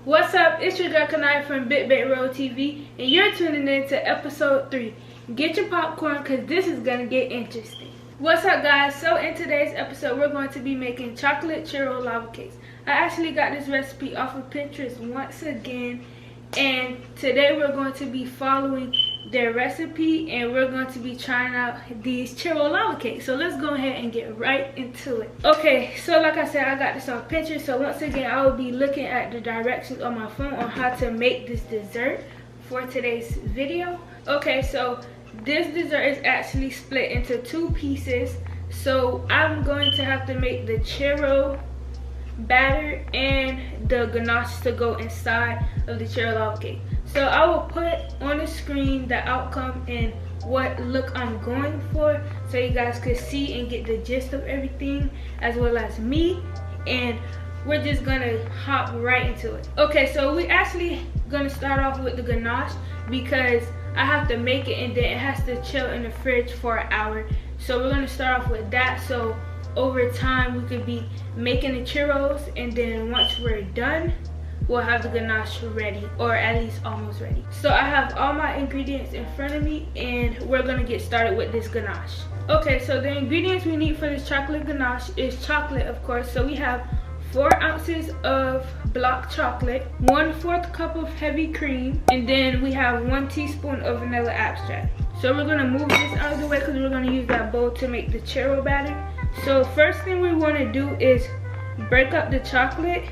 What's up? It's your girl Kanaya from BIGBAKEROLL TV, and you're tuning in to episode 3. Get your popcorn because this is going to get interesting. What's up, guys? So in today's episode, we're going to be making chocolate churro lava cakes. I actually got this recipe off of Pinterest once again, and today we're going to be following their recipe and we're going to be trying out these churro lava cakes. So let's go ahead and get right into it. Okay, so like I said, I got this on Pinterest. So once again, I will be looking at the directions on my phone on how to make this dessert for today's video. Okay, so this dessert is actually split into 2 pieces. So I'm going to have to make the churro batter and the ganache to go inside of the churro lava cake. So I will put on the screen the outcome and what look I'm going for, so you guys could see and get the gist of everything, as well as me. And we're just gonna hop right into it. Okay, so we actually gonna start off with the ganache because I have to make it and then it has to chill in the fridge for an hour. So we're gonna start off with that, so over time we could be making the churros, and then once we're done, we'll have the ganache ready, or at least almost ready. So I have all my ingredients in front of me and we're gonna get started with this ganache. Okay, so the ingredients we need for this chocolate ganache is chocolate, of course. So we have 4 ounces of block chocolate, 1/4 cup of heavy cream, and then we have 1 teaspoon of vanilla extract. So we're gonna move this out of the way because we're gonna use that bowl to make the churro batter. So first thing we wanna do is break up the chocolate,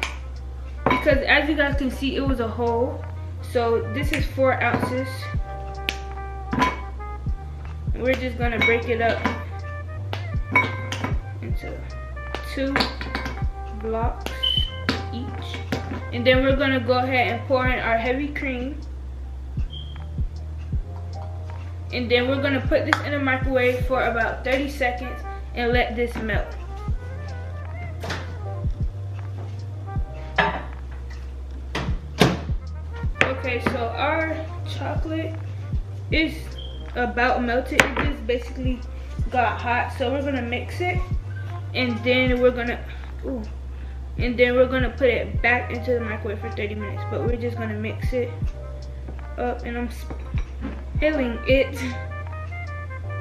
because as you guys can see, it was a whole. So this is 4 ounces. We're just gonna break it up into 2 blocks each. And then we're gonna go ahead and pour in our heavy cream. And then we're gonna put this in the microwave for about 30 seconds and let this melt. Okay, so our chocolate is about melted. It just basically got hot. So we're gonna mix it, and then we're gonna put it back into the microwave for 30 minutes. But we're just gonna mix it up, and I'm spilling it.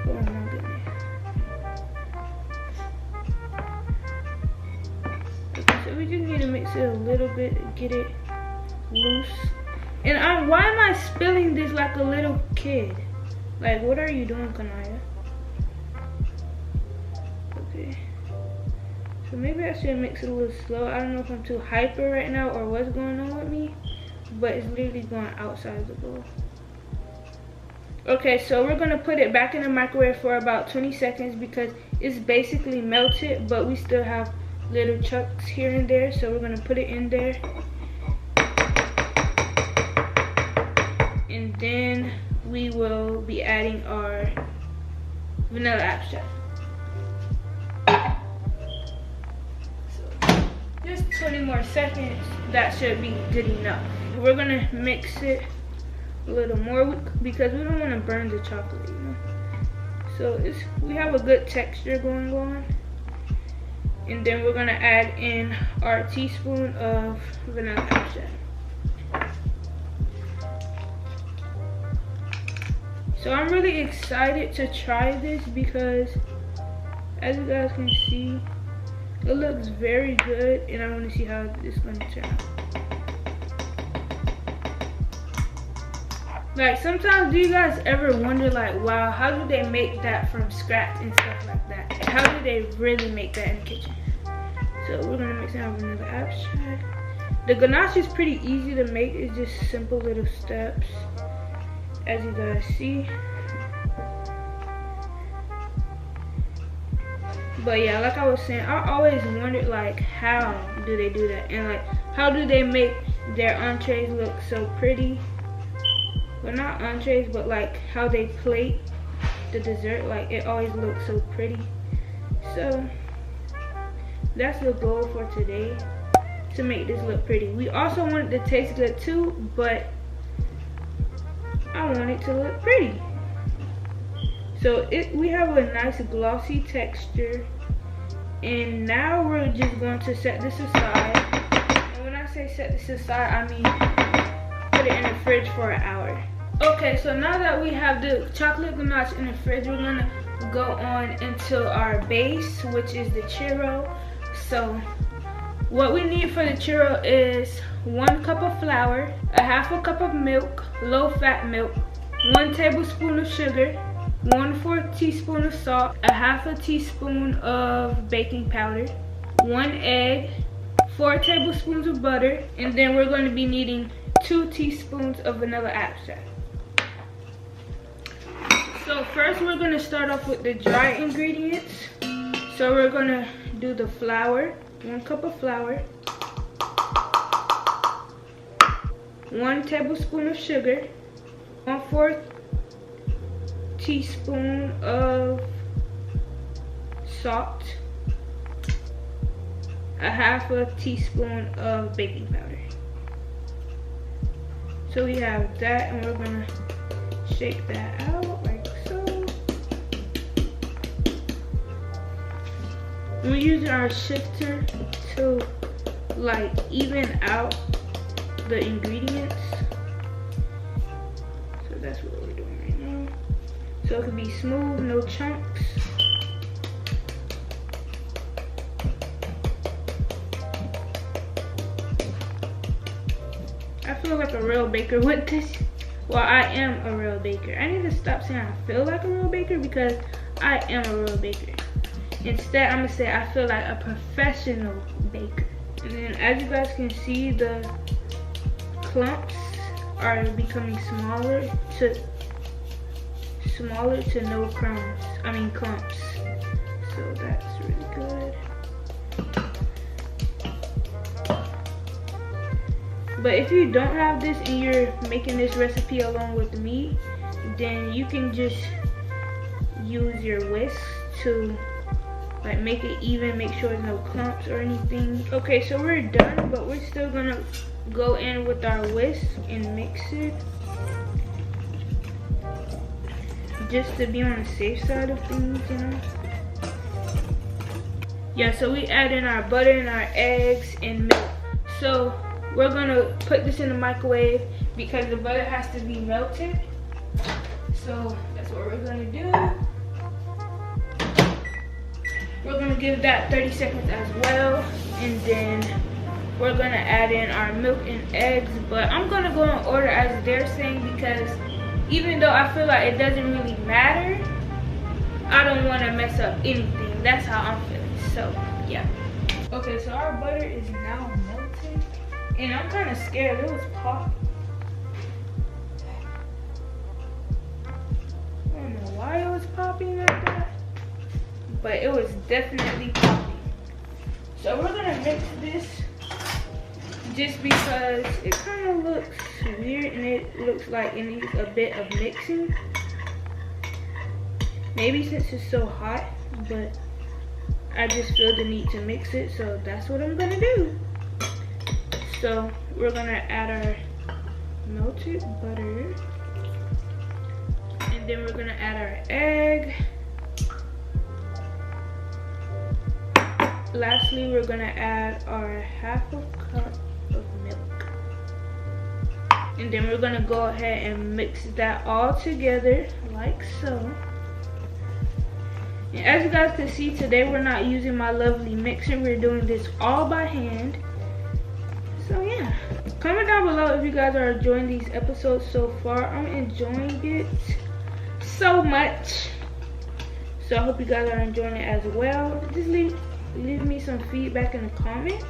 Oh my goodness. Okay, so we just need to mix it a little bit to get it loose. And why am I spilling this like a little kid? Like, what are you doing, Kanaya? Okay. So maybe I should mix it a little slow. I don't know if I'm too hyper right now or what's going on with me, but it's literally going outside of the bowl. Okay, so we're gonna put it back in the microwave for about 20 seconds because it's basically melted, but we still have little chunks here and there. So we're gonna put it in there. And then we will be adding our vanilla extract. So just 20 more seconds, that should be good enough. We're gonna mix it a little more because we don't want to burn the chocolate, you know. So we have a good texture going on. And then we're gonna add in our teaspoon of vanilla extract. So I'm really excited to try this because, as you guys can see, it looks very good, and I want to see how it's going to turn out. Like, sometimes do you guys ever wonder, like, wow, how do they make that from scratch and stuff like that? How do they really make that in the kitchen? So we're going to mix in our vanilla extract. The ganache is pretty easy to make. It's just simple little steps, as you guys see. But yeah, like I was saying, I always wondered, like, how do they do that? And like, how do they make their entrees look so pretty? Well, not entrees, but like how they plate the dessert. Like, it always looks so pretty. So that's the goal for today, to make this look pretty. We also want it to taste good too, but I want it to look pretty. So we have a nice glossy texture, and now we're just going to set this aside. And when I say set this aside, I mean put it in the fridge for an hour. Okay, so now that we have the chocolate ganache in the fridge, we're gonna go on into our base, which is the churro. So what we need for the churro is 1 cup of flour, a half a cup of milk, low fat milk, 1 tablespoon of sugar, 1/4 teaspoon of salt, a half a teaspoon of baking powder, 1 egg, 4 tablespoons of butter, and then we're going to be needing 2 teaspoons of vanilla extract. So first we're going to start off with the dry ingredients. So we're going to do the flour, 1 cup of flour, 1 tablespoon of sugar, 1/4 teaspoon of salt, a half a teaspoon of baking powder. So we have that, and we're gonna shake that out like so. We're using our shifter to like even out the ingredients. So that's what we're doing right now. So it can be smooth, no chunks. I feel like a real baker with this. Well, I am a real baker. I need to stop saying I feel like a real baker because I am a real baker. Instead, I'm gonna say I feel like a professional baker. And then as you guys can see, the clumps are becoming smaller to no crumbs. I mean clumps. So that's really good. But if you don't have this and you're making this recipe along with me, then you can just use your whisk to like make it even, make sure there's no clumps or anything. Okay, so we're done, but we're still gonna go in with our whisk and mix it, just to be on the safe side of things, you know. Yeah, so we add in our butter and our eggs and milk. So we're gonna put this in the microwave because the butter has to be melted. So that's what we're gonna do. We're gonna give that 30 seconds as well, and then we're gonna add in our milk and eggs. But I'm gonna go in order as they're saying, because even though I feel like it doesn't really matter, I don't want to mess up anything. That's how I'm feeling. So yeah. Okay, so our butter is now melted, and I'm kind of scared. It was popping. I don't know why it was popping like that, but it was definitely popping. So we're gonna mix this just because it kind of looks weird and it looks like it needs a bit of mixing. Maybe since it's so hot, but I just feel the need to mix it, so that's what I'm gonna do. So we're gonna add our melted butter, and then we're gonna add our egg. Lastly, we're gonna add our half a cup of milk, and then we're gonna go ahead and mix that all together like so. And as you guys can see, today we're not using my lovely mixer. We're doing this all by hand. So yeah, comment down below if you guys are enjoying these episodes so far. I'm enjoying it so much, so I hope you guys are enjoying it as well. Just leave me some feedback in the comments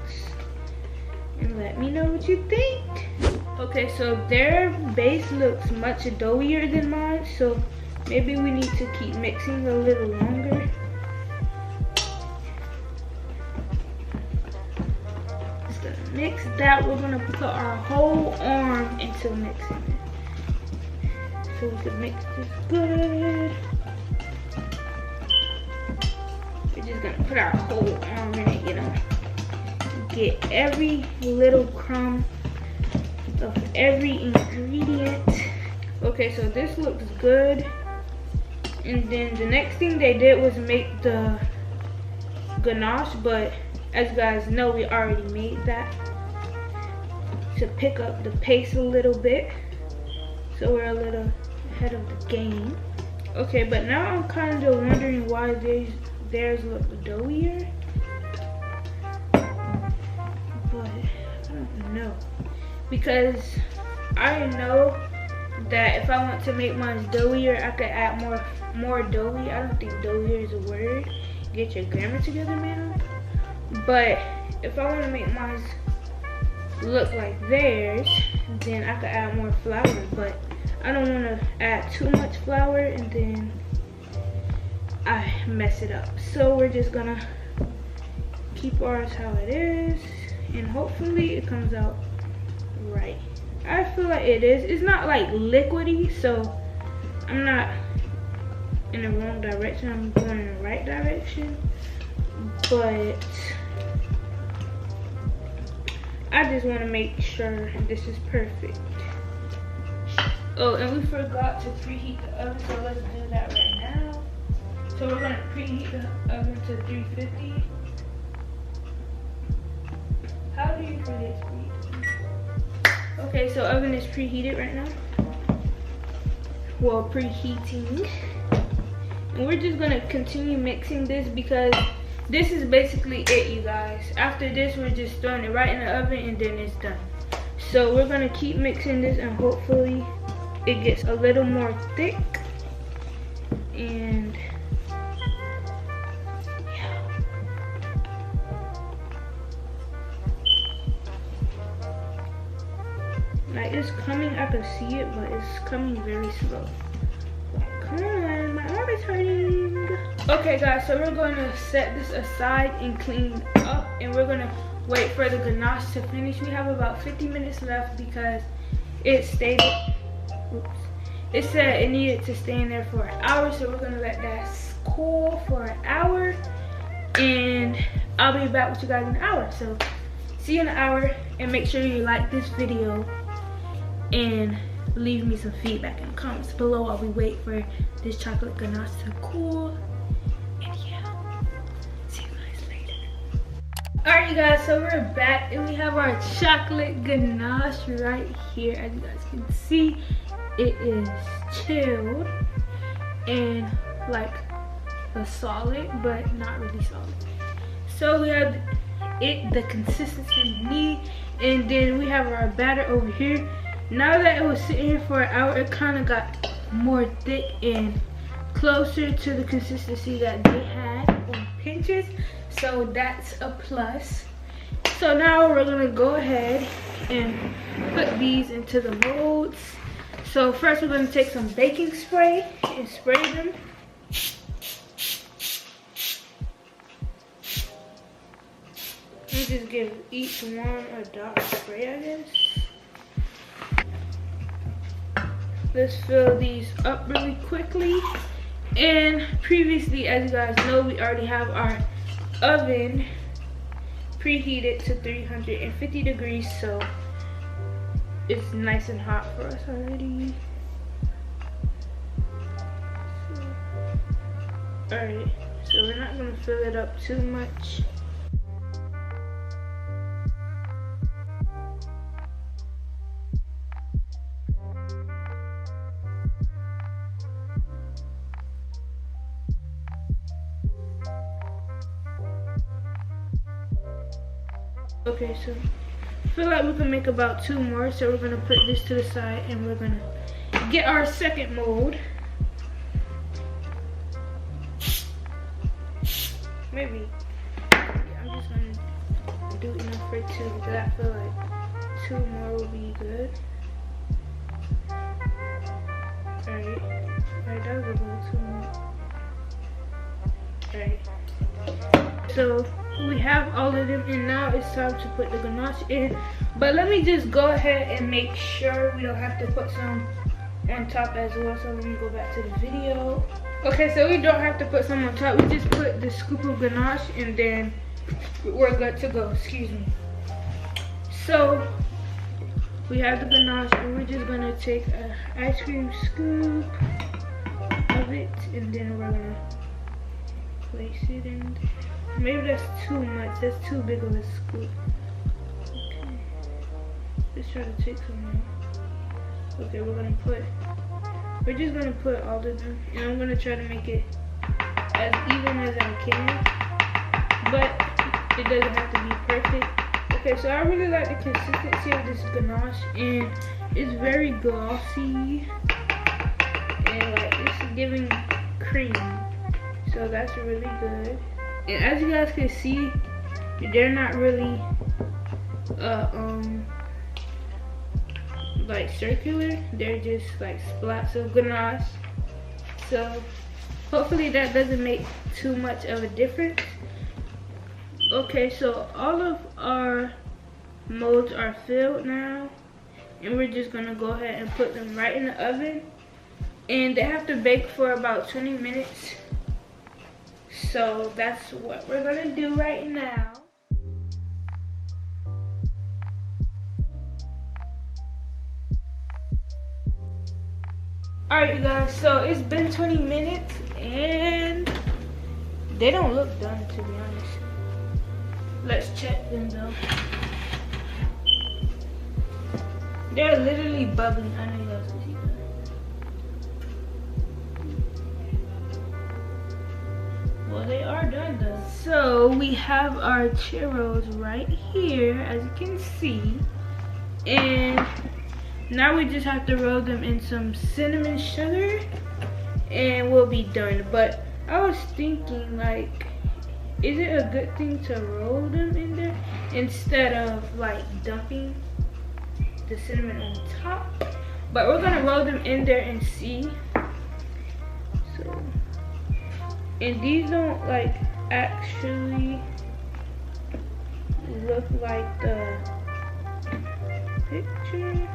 and let me know what you think. Okay, so their base looks much doughier than mine, so maybe we need to keep mixing a little longer. Just gonna mix that. We're gonna put our whole arm into mixing it, so we can mix this good. We're just gonna put our whole arm in it, you know. Get every little crumb of every ingredient. Okay, so this looks good. And then the next thing they did was make the ganache, but as you guys know, we already made that. to pick up the pace a little bit, so we're a little ahead of the game. Okay, but now I'm kind of wondering why theirs look doughier, but I don't know, because I know that if I want to make mine doughier, I could add more doughy. I don't think doughier is a word. Get your grammar together, man. But if I want to make mine look like theirs, then I could add more flour, but I don't want to add too much flour and then I mess it up. So we're just gonna keep ours how it is, and hopefully it comes out right. I feel like it is. It's not like liquidy, so I'm not in the wrong direction. I'm going in the right direction, but I just want to make sure this is perfect. Oh, and we forgot to preheat the oven, so let's do that right now. So we're gonna preheat the oven to 350. How do you forget to preheat? Okay, so oven is preheated right now. Well, preheating. And we're just gonna continue mixing this because this is basically it, you guys. After this, we're just throwing it right in the oven and then it's done. So we're gonna keep mixing this and hopefully it gets a little more thick. And yeah. Like, it's coming, I can see it, but it's coming very slow. Like, come on, my arm is hurting. Okay guys, so we're going to set this aside and clean up, and we're going to wait for the ganache to finish. We have about 50 minutes left because it stated, it said it needed to stay in there for an hour, so we're going to let that cool for an hour, and I'll be back with you guys in an hour. So see you in an hour, and make sure you like this video and leave me some feedback in the comments below while we wait for this chocolate ganache to cool. And yeah, see you guys later. Alright you guys, so we're back and we have our chocolate ganache right here. As you guys can see, it is chilled and like a solid, but not really solid. So we have the consistency we need, and then we have our batter over here. Now that it was sitting here for an hour, it kind of got more thick and closer to the consistency that they had on Pinterest, so that's a plus. So now we're gonna go ahead and put these into the molds. So first we're gonna take some baking spray and spray them. We just give each one a dot of spray, I guess. Let's fill these up really quickly. And previously, as you guys know, we already have our oven preheated to 350 degrees, so it's nice and hot for us already. Alright, so we're not gonna fill it up too much. Okay, so I feel like we can make about 2 more, so we're gonna put this to the side and we're gonna get our second mold. Maybe, yeah, I'm just gonna do enough for 2 because I feel like 2 more will be good. Alright, that was about 2 more. Alright, so we have all of them, and now it's time to put the ganache in. But let me just go ahead and make sure we don't have to put some on top as well. So let me go back to the video. Okay, so we don't have to put some on top. We just put the scoop of ganache and then we're good to go. Excuse me. So we have the ganache and we're just gonna take an ice cream scoop of it, and then we're gonna place it in. Maybe that's too much. That's too big of a scoop. Okay. Let's try to take some more. Okay, we're just gonna put all of them, and I'm gonna try to make it as even as I can, but it doesn't have to be perfect. Okay, so I really like the consistency of this ganache, and it's very glossy, and like it's giving cream, so that's really good. And as you guys can see, they're not really like circular, they're just like splats of ganache, so hopefully that doesn't make too much of a difference. Okay, so all of our molds are filled now, and we're just gonna go ahead and put them right in the oven, and they have to bake for about 20 minutes. So that's what we're gonna do right now. Alright you guys, so it's been 20 minutes and they don't look done, to be honest. Let's check them though. They're literally bubbling. I know you guys can see that. Well, they are done though. So we have our churros right here, as you can see. And now we just have to roll them in some cinnamon sugar and we'll be done. But I was thinking, like, is it a good thing to roll them in there instead of like dumping the cinnamon on top? But we're gonna roll them in there and see. So, and these don't like actually look like the picture.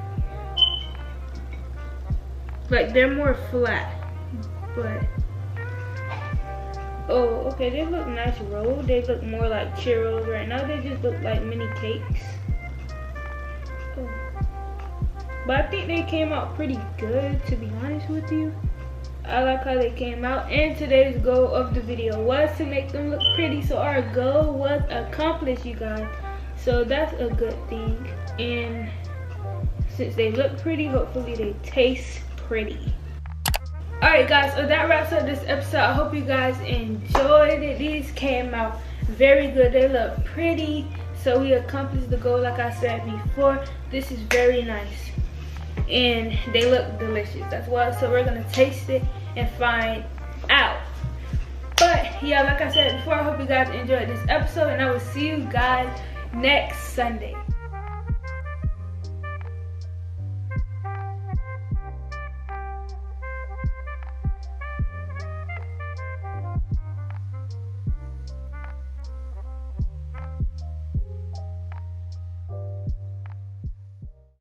Like they're more flat, but oh, okay, they look nice rolled. They look more like churros right now. They just look like mini cakes. Oh. But I think they came out pretty good, to be honest with you. I like how they came out. And today's goal of the video was to make them look pretty. So our goal was accomplished, you guys. So that's a good thing. And since they look pretty, hopefully they taste pretty. Alright guys, so that wraps up this episode. I hope you guys enjoyed it. These came out very good. They look pretty. So we accomplished the goal, like I said before. This is very nice. And they look delicious as well. So we're gonna taste it and find out. But yeah, like I said before, I hope you guys enjoyed this episode, and I will see you guys next Sunday.